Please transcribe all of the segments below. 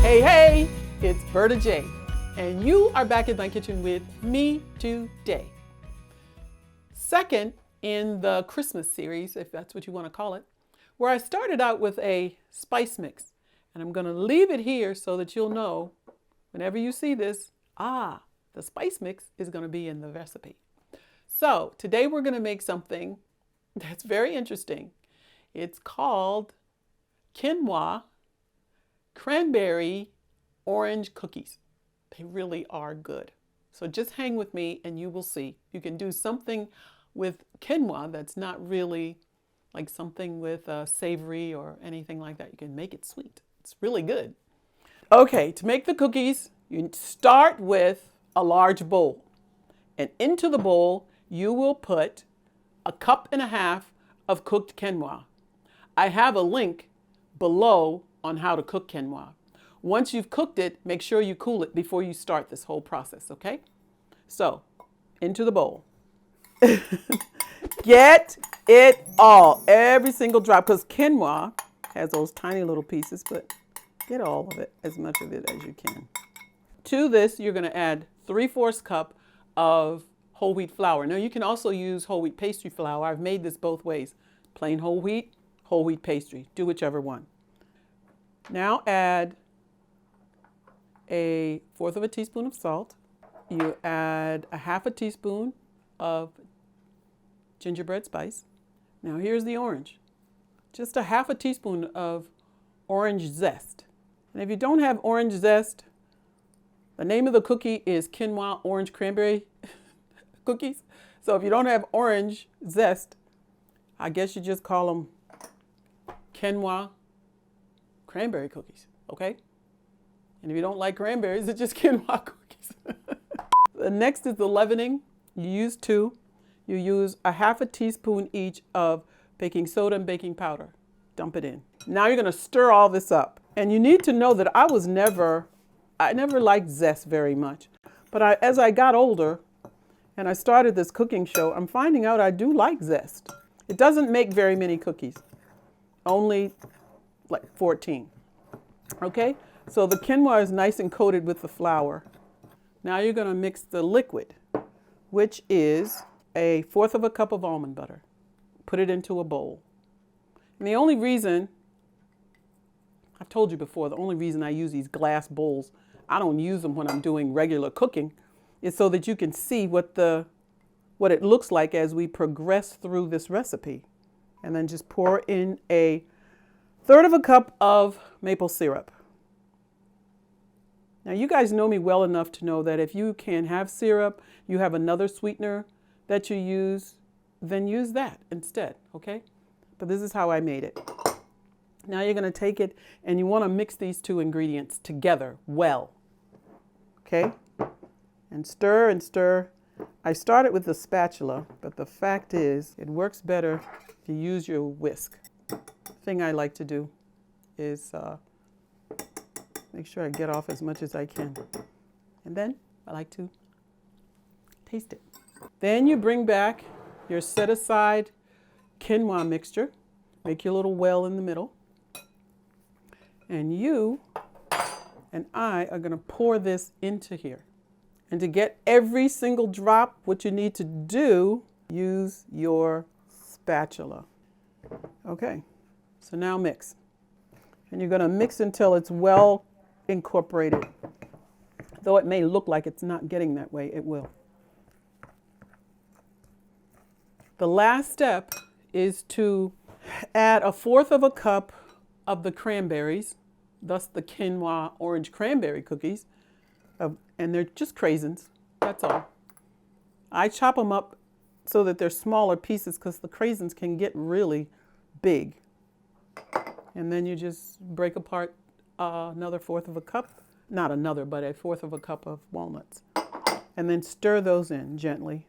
Hey, hey, it's Berta J, and you are back in my kitchen with me today. Second in the Christmas series, if that's what you want to call it, where I started out with a spice mix. And I'm going to leave it here so that you'll know whenever you see this, the spice mix is going to be in the recipe. So today we're going to make something that's very interesting. It's called Quinoa Cranberry orange cookies. They really are good. So just hang with me and you will see. You can do something with quinoa that's not really like something with savory or anything like that. You can make it sweet. It's really good. Okay, to make the cookies, you start with a large bowl. And into the bowl, you will put 1.5 cups of cooked quinoa. I have a link below on how to cook quinoa. Once you've cooked it, make sure you cool it before you start this whole process, okay? So, into the bowl. Get it all, every single drop, because quinoa has those tiny little pieces, but get all of it, as much of it as you can. To this, you're going to add 3/4 cup of whole wheat flour. Now, you can also use whole wheat pastry flour. I've made this both ways, plain whole wheat pastry, do whichever one. Now add 1/4 teaspoon of salt. You add 1/2 teaspoon of gingerbread spice. Now here's the orange. Just 1/2 teaspoon of orange zest. And if you don't have orange zest, the name of the cookie is Quinoa orange cranberry cookies. So if you don't have orange zest, I guess you just call them Quinoa cranberry cookies, okay? And if you don't like cranberries, it's just quinoa cookies. The next is the leavening. You use 2. You use 1/2 teaspoon each of baking soda and baking powder. Dump it in. Now you're going to stir all this up. And you need to know that I never liked zest very much. But as I got older and I started this cooking show, I'm finding out I do like zest. It doesn't make very many cookies. Only like 14. Okay? So the quinoa is nice and coated with the flour. Now you're going to mix the liquid, which is 1/4 cup of almond butter. Put it into a bowl. And the only reason, I've told you before, the only reason I use these glass bowls, I don't use them when I'm doing regular cooking, is so that you can see what it looks like as we progress through this recipe. And then just pour in 1/3 cup of maple syrup. Now you guys know me well enough to know that if you can't have syrup, you have another sweetener that you use, then use that instead, okay? But this is how I made it. Now you're going to take it and you want to mix these 2 ingredients together well, okay? And stir and stir. I started with the spatula, but the fact is it works better if you use your whisk. The thing I like to do is make sure I get off as much as I can. And then I like to taste it. Then you bring back your set aside quinoa mixture. Make your little well in the middle. And you and I are going to pour this into here. And to get every single drop, what you need to do, use your spatula. Okay, so now mix. And you're going to mix until it's well incorporated. Though it may look like it's not getting that way, it will. The last step is to add 1/4 cup of the cranberries, thus the quinoa orange cranberry cookies, and they're just craisins, that's all. I chop them up so that they're smaller pieces because the craisins can get really big. And then you just break apart another 1/4 cup, not another, but 1/4 cup of walnuts. And then stir those in gently.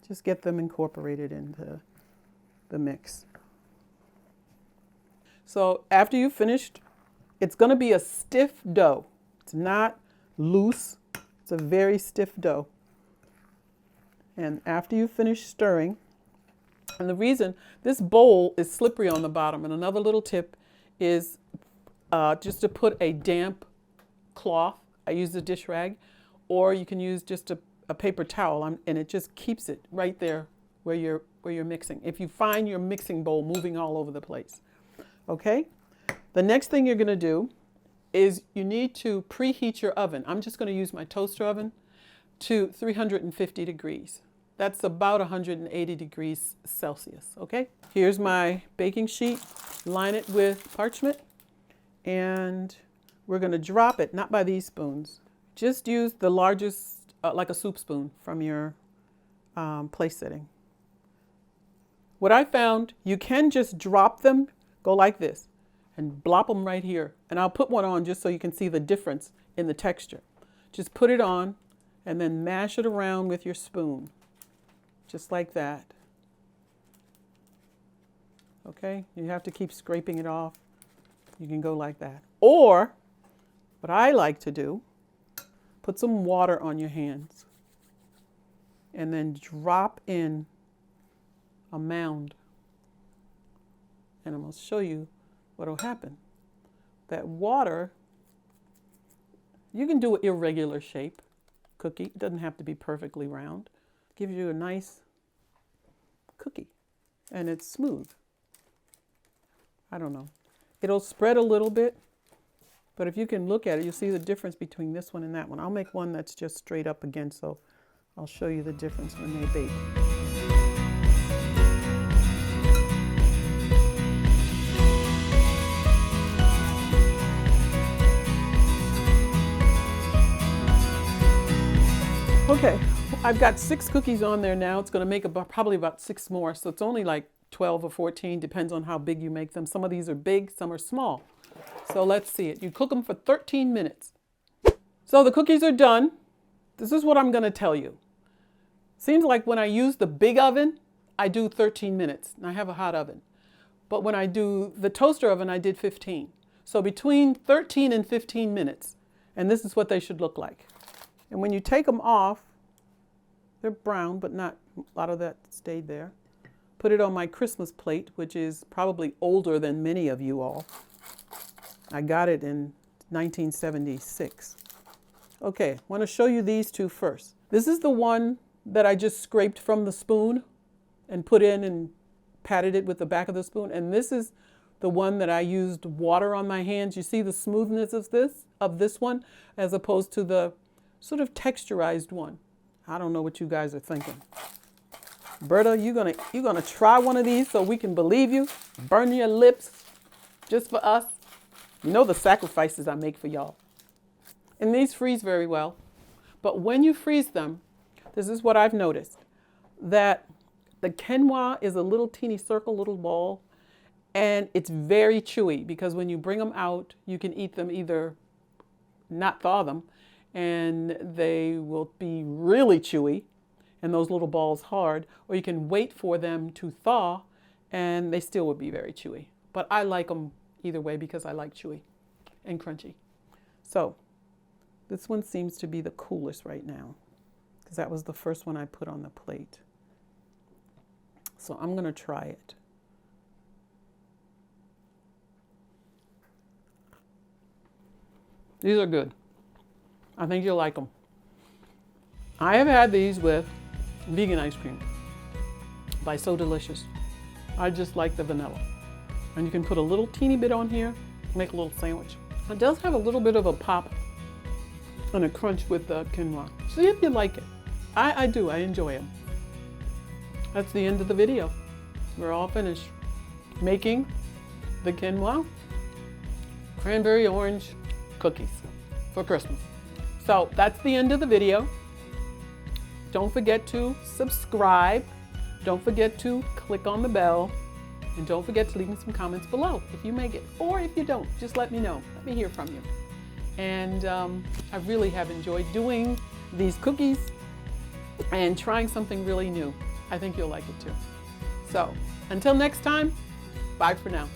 Just get them incorporated into the mix. So after you've finished, it's going to be a stiff dough. It's not loose. It's a very stiff dough. And after you finish stirring, and the reason this bowl is slippery on the bottom, and another little tip is just to put a damp cloth. I use a dish rag, or you can use just a paper towel, and it just keeps it right there where you're mixing. If you find your mixing bowl moving all over the place. Okay? The next thing you're going to do is you need to preheat your oven. I'm just going to use my toaster oven to 350 degrees. That's about 180 degrees Celsius, okay? Here's my baking sheet. Line it with parchment, and we're going to drop it, not by these spoons. Just use the largest, like a soup spoon from your place setting. What I found, you can just drop them, go like this, and blop them right here. And I'll put one on just so you can see the difference in the texture. Just put it on and then mash it around with your spoon, just like that. Okay, you have to keep scraping it off. You can go like that. Or, what I like to do, put some water on your hands and then drop in a mound. And I'm going to show you what will happen. That water, you can do an irregular shape cookie. It doesn't have to be perfectly round. Gives you a nice cookie, and it's smooth. I don't know. It'll spread a little bit, but if you can look at it, you'll see the difference between this one and that one. I'll make one that's just straight up again, so I'll show you the difference when they bake. Okay, I've got 6 cookies on there now. It's going to make probably about 6 more, so it's only like 12 or 14, depends on how big you make them. Some of these are big, some are small. So let's see it. You cook them for 13 minutes. So the cookies are done. This is what I'm going to tell you. Seems like when I use the big oven, I do 13 minutes, and I have a hot oven. But when I do the toaster oven, I did 15. So between 13 and 15 minutes, and this is what they should look like. And when you take them off, they're brown, but not a lot of that stayed there. Put it on my Christmas plate, which is probably older than many of you all. I got it in 1976. Okay, I want to show you these two first. This is the one that I just scraped from the spoon and put in and patted it with the back of the spoon. And this is the one that I used water on my hands. You see the smoothness of this one, as opposed to the sort of texturized one. I don't know what you guys are thinking. Berta, you're gonna try one of these so we can believe you? Burn your lips just for us? You know the sacrifices I make for y'all. And these freeze very well. But when you freeze them, this is what I've noticed, that the quinoa is a little teeny circle, little ball, and it's very chewy because when you bring them out, you can eat them, either not thaw them, and they will be really chewy and those little balls hard, or you can wait for them to thaw and they still would be very chewy. But I like them either way because I like chewy and crunchy. So this one seems to be the coolest right now because that was the first one I put on the plate. So I'm going to try it. These are good. I think you'll like them. I have had these with vegan ice cream by So Delicious. I just like the vanilla. And you can put a little teeny bit on here, make a little sandwich. It does have a little bit of a pop and a crunch with the quinoa. See if you like it. I do, I enjoy them. That's the end of the video. We're all finished making the quinoa cranberry orange cookies for Christmas. So that's the end of the video. Don't forget to subscribe. Don't forget to click on the bell. And don't forget to leave me some comments below if you make it. Or if you don't, just let me know. Let me hear from you. And I really have enjoyed doing these cookies and trying something really new. I think you'll like it too. So until next time, bye for now.